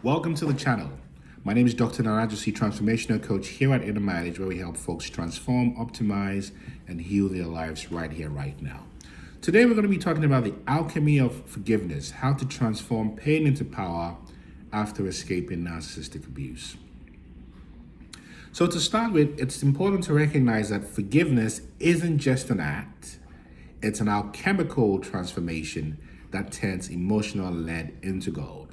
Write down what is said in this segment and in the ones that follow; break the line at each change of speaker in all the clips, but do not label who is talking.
Welcome to the channel. My name is Dr. Gyesie, transformational coach here at Inner Manage, where we help folks transform, optimize, and heal their lives right here, right now. Today, we're going to be talking about the alchemy of forgiveness, how to transform pain into power after escaping narcissistic abuse. So to start with, it's important to recognize that forgiveness isn't just an act, it's an alchemical transformation that turns emotional lead into gold.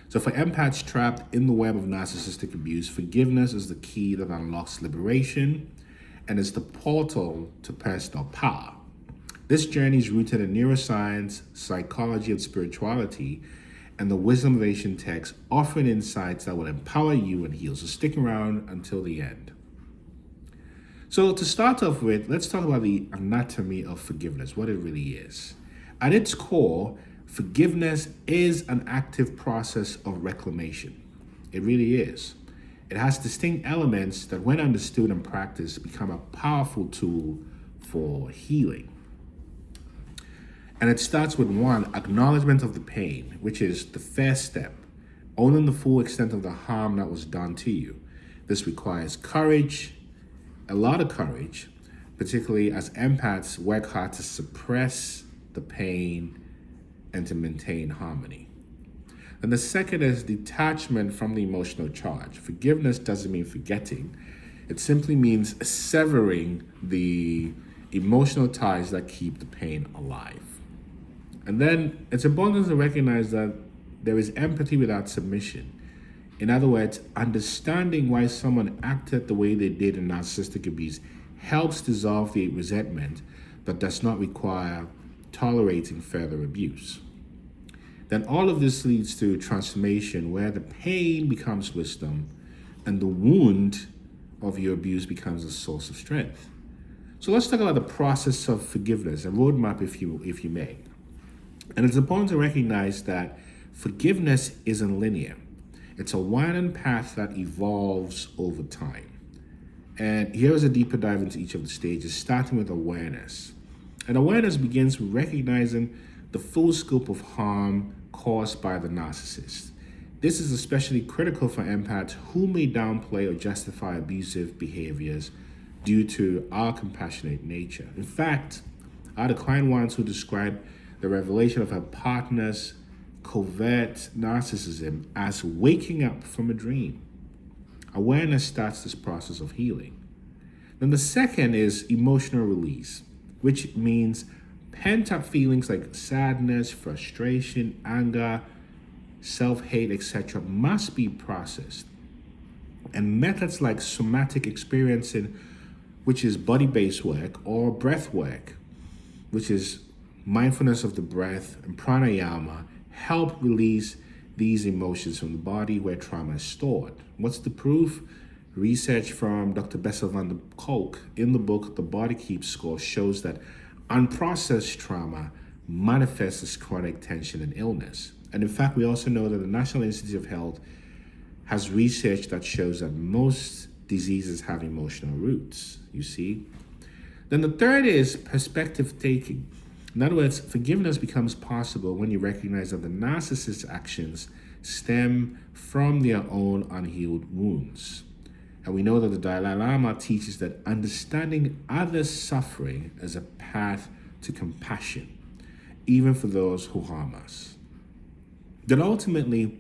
So for empaths trapped in the web of narcissistic abuse, forgiveness is the key that unlocks liberation and is the portal to personal power. This journey is rooted in neuroscience, psychology, and spirituality, and the wisdom of ancient texts, offering insights that will empower you and heal. So stick around until the end. So to start off with, let's talk about the anatomy of forgiveness, what it really is. At its core, forgiveness is an active process of reclamation. It really is. It has distinct elements that, when understood and practiced, become a powerful tool for healing. And it starts with one, acknowledgement of the pain, which is the first step, owning the full extent of the harm that was done to you. This requires courage, a lot of courage, particularly as empaths work hard to suppress the pain and to maintain harmony. And the second is detachment from the emotional charge. Forgiveness doesn't mean forgetting. It simply means severing the emotional ties that keep the pain alive. And then it's important to recognize that there is empathy without submission. In other words, understanding why someone acted the way they did in narcissistic abuse helps dissolve the resentment, but does not require tolerating further abuse. Then all of this leads to transformation, where the pain becomes wisdom and the wound of your abuse becomes a source of strength. So let's talk about the process of forgiveness, a roadmap if you may. And it's important to recognize that forgiveness isn't linear. It's a winding path that evolves over time. And here is a deeper dive into each of the stages, starting with awareness. And awareness begins with recognizing the full scope of harm caused by the narcissist. This is especially critical for empaths who may downplay or justify abusive behaviors due to our compassionate nature. In fact, I decline ones who describe the revelation of her partner's covert narcissism as waking up from a dream. Awareness starts this process of healing. Then the second is emotional release, which means pent-up feelings like sadness, frustration, anger, self-hate, etc. must be processed. And methods like somatic experiencing, which is body-based work, or breath work, which is mindfulness of the breath, and pranayama, help release these emotions from the body where trauma is stored. What's the proof? Research from Dr. Bessel van der Kolk in the book The Body Keeps Score shows that unprocessed trauma manifests as chronic tension and illness. And in fact, we also know that the National Institute of Health has research that shows that most diseases have emotional roots, you see. Then the third is perspective taking. In other words, forgiveness becomes possible when you recognize that the narcissist's actions stem from their own unhealed wounds. And we know that the Dalai Lama teaches that understanding others' suffering is a path to compassion, even for those who harm us. Then ultimately,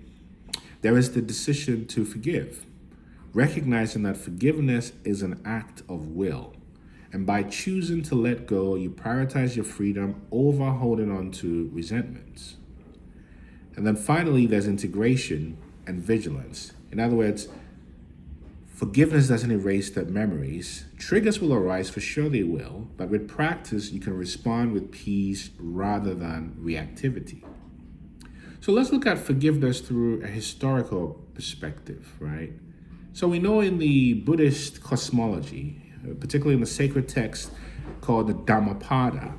there is the decision to forgive, recognizing that forgiveness is an act of will. And by choosing to let go, you prioritize your freedom over holding on to resentments. And then finally, there's integration and vigilance. In other words, forgiveness doesn't erase the memories. Triggers will arise, for sure they will, but with practice, you can respond with peace rather than reactivity. So let's look at forgiveness through a historical perspective, right? So we know in the Buddhist cosmology, particularly in the sacred text called the Dhammapada,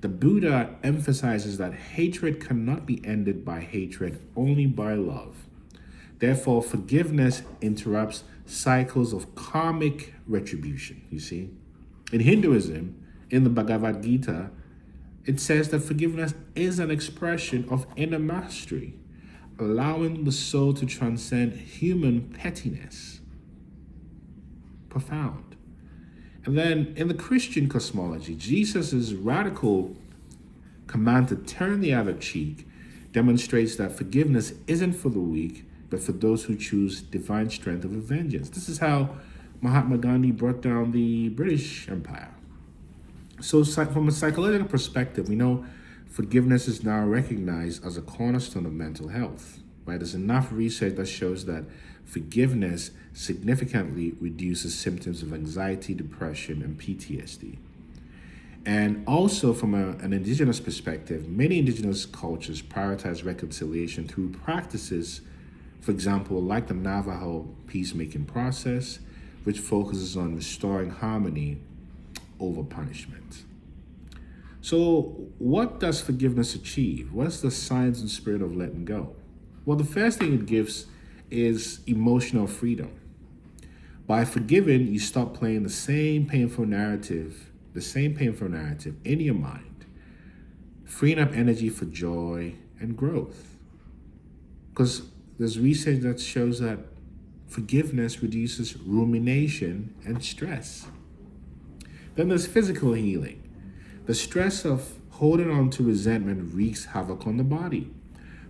the Buddha emphasizes that hatred cannot be ended by hatred, only by love. Therefore, forgiveness interrupts cycles of karmic retribution, you see. In Hinduism, in the Bhagavad Gita, it says that forgiveness is an expression of inner mastery. allowing the soul to transcend human pettiness. Profound. And then in the Christian cosmology, Jesus' radical command to turn the other cheek demonstrates that forgiveness isn't for the weak, but for those who choose divine strength over vengeance. This is how Mahatma Gandhi brought down the British Empire. So from a psychological perspective, we know forgiveness is now recognized as a cornerstone of mental health. Right? There's enough research that shows that forgiveness significantly reduces symptoms of anxiety, depression, and PTSD. And also from an indigenous perspective, many indigenous cultures prioritize reconciliation through practices, for example, like the Navajo peacemaking process, which focuses on restoring harmony over punishment. So what does forgiveness achieve? What's the science and spirit of letting go? Well, the first thing it gives is emotional freedom. By forgiving, you stop playing the same painful narrative in your mind, freeing up energy for joy and growth. Because there's research that shows that forgiveness reduces rumination and stress. Then there's physical healing. The stress of holding on to resentment wreaks havoc on the body.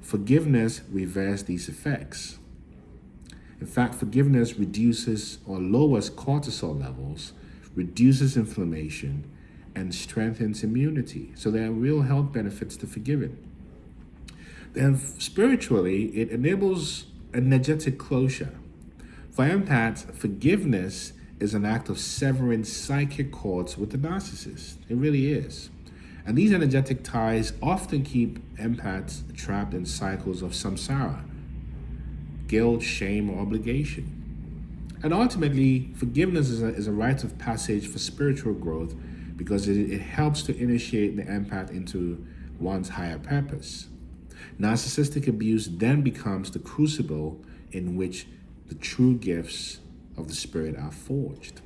Forgiveness reverses these effects. In fact, forgiveness reduces or lowers cortisol levels, reduces inflammation, and strengthens immunity. So there are real health benefits to forgiving. Then spiritually, it enables energetic closure. For empaths, forgiveness is an act of severing psychic cords with the narcissist. It really is. And these energetic ties often keep empaths trapped in cycles of samsara, guilt, shame, or obligation. And ultimately, forgiveness is a rite of passage for spiritual growth because it helps to initiate the empath into one's higher purpose. Narcissistic abuse then becomes the crucible in which the true gifts of the spirit are forged.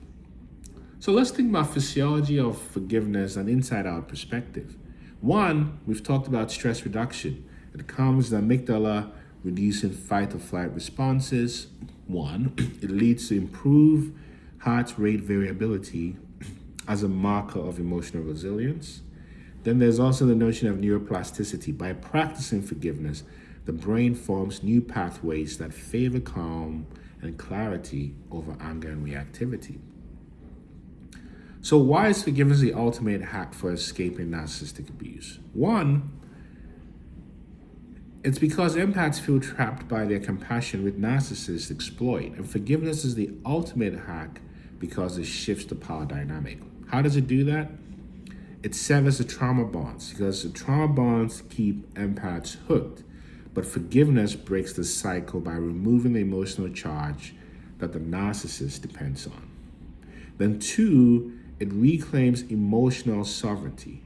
So let's think about physiology of forgiveness and inside-out perspective. One, we've talked about stress reduction. It calms the amygdala, reducing fight or flight responses. One, it leads to improved heart rate variability as a marker of emotional resilience. Then there's also the notion of neuroplasticity. By practicing forgiveness, the brain forms new pathways that favor calm and clarity over anger and reactivity. So why is forgiveness the ultimate hack for escaping narcissistic abuse? One, it's because empaths feel trapped by their compassion with narcissists exploit, and forgiveness is the ultimate hack because it shifts the power dynamic. How does it do that? It severs the trauma bonds because the trauma bonds keep empaths hooked, but forgiveness breaks the cycle by removing the emotional charge that the narcissist depends on. Then two, it reclaims emotional sovereignty,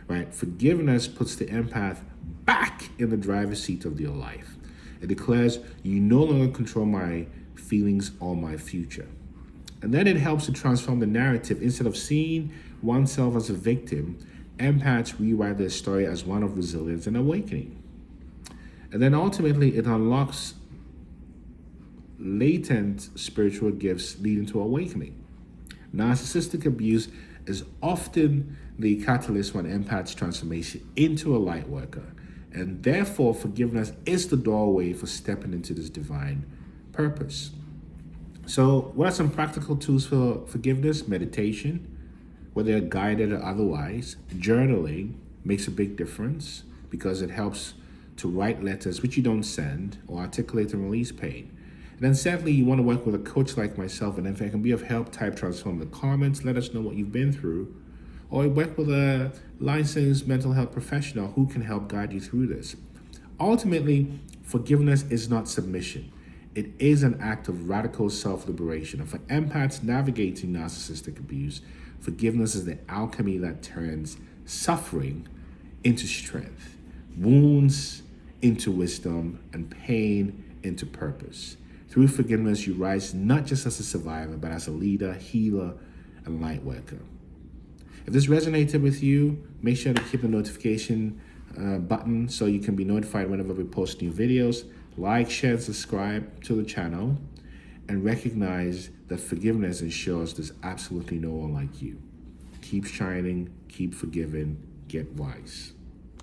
right? Forgiveness puts the empath back in the driver's seat of their life. It declares, you no longer control my feelings or my future. And then it helps to transform the narrative. Instead of seeing oneself as a victim, empaths rewrite their story as one of resilience and awakening. And then ultimately, it unlocks latent spiritual gifts leading to awakening. Narcissistic abuse is often the catalyst for an empath's transformation into a light worker. And therefore, forgiveness is the doorway for stepping into this divine purpose. So what are some practical tools for forgiveness? Meditation, whether guided or otherwise. Journaling makes a big difference because it helps to write letters which you don't send or articulate and release pain. And then sadly, you want to work with a coach like myself, and if I can be of help, type transform in the comments, let us know what you've been through, or work with a licensed mental health professional who can help guide you through this. Ultimately, forgiveness is not submission. It is an act of radical self-liberation. And for empaths navigating narcissistic abuse, forgiveness is the alchemy that turns suffering into strength, wounds into wisdom, and pain into purpose. Through forgiveness, you rise not just as a survivor, but as a leader, healer, and light worker. If this resonated with you, make sure to keep the notification button so you can be notified whenever we post new videos. Like, share, and subscribe to the channel, and recognize that forgiveness ensures there's absolutely no one like you. Keep shining, keep forgiving, get wise.